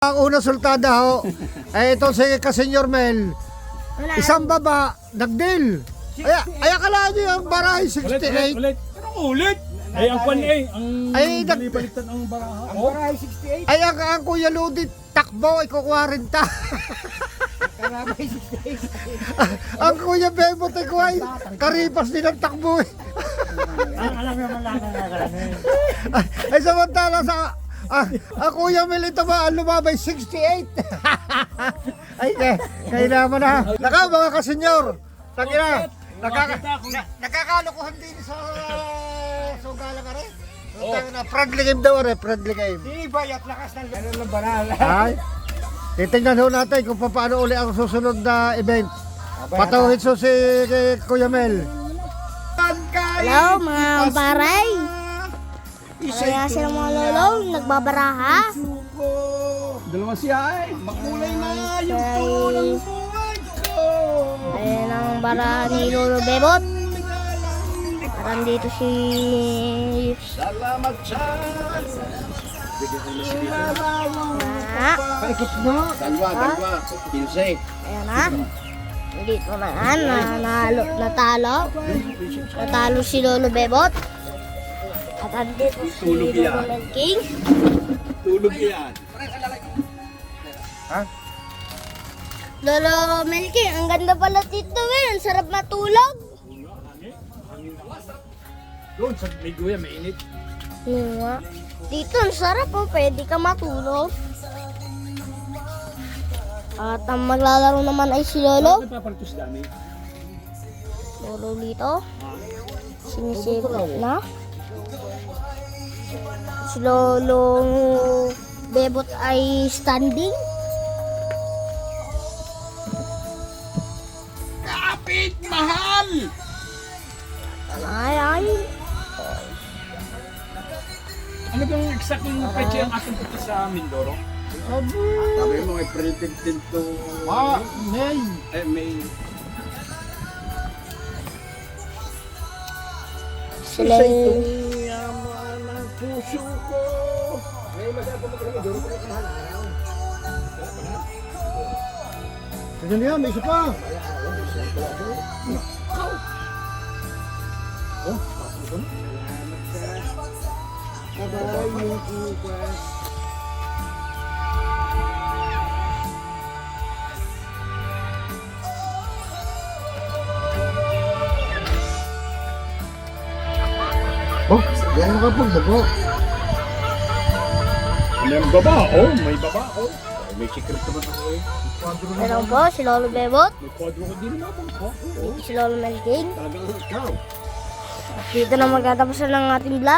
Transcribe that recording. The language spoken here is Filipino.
Ang unang sultada ho, ito si Kasenyor Mel, isang baba, nagdeal. Ay akala niyo yung barahe 68. Ulit. Ulit. Ay, ang kwan Ay, ang baliktad ang baraha. Ang barahe 68. Ay ang Kuya Ludi, takbo, iko 40. Karabay 68. Ang Kuya Bebot, iko ay karipas din ang takbo. Alam naman lang ang nagalamin. Ay samantala sa, ang Kuya Mel ito ba, ang lumabay 68. Ay, kaya naman na. Naka mga kasenyor, tangina, nakakalokohan din sa sugala ka rin. Na friendly game daw rin, friendly game. Di ba at lakas ng ganun ng banal? Ay, titignan ho natin kung paano uli ang susunod na event. Patawid so si Kuya Mel. Hello mga paray. Kaya sila mga lolo, nagbabaraha. Dalawa siya ay. Makulay na yung tulong buhay ko. Ayan ang baraha ni Lolo Bebot. At andito si... Salamat sa Paikot na. Dalawa. Pinsay. Ayan na. Dito na natalo si Lolo Bebot. At andito si Tulog yan. Lolo Melking. Tulog yan. Ha? Lolo Melking, ang ganda pala dito eh. Ang sarap matulog. Doon sa may guya, may init. Yun nga. Dito ang sarap oh. Pwede ka matulog. At ang maglalaro naman ay si Lolo. Nagpapalitos dami. Lolo dito. Sinisipot na. Si Lolo Bebot ay standing. Kapit mahal! Ay. Ano bang exactly yung peche ang ating punta sa Mindoro? Sabi mo ay printed din to. May. May... Sila Yaman ang puso ko. Sige niya, may isa pa. Kabaray yung bukas. Oh, yan nakapagbago. May baba, oh! May baba, oh! May secret naman ako eh. Meron po si Lolo Bebot. May kwadro ko din naman po. Dito si Lolo Melking. Talagang ikaw. At dito na magtatapos na ng ating vlog.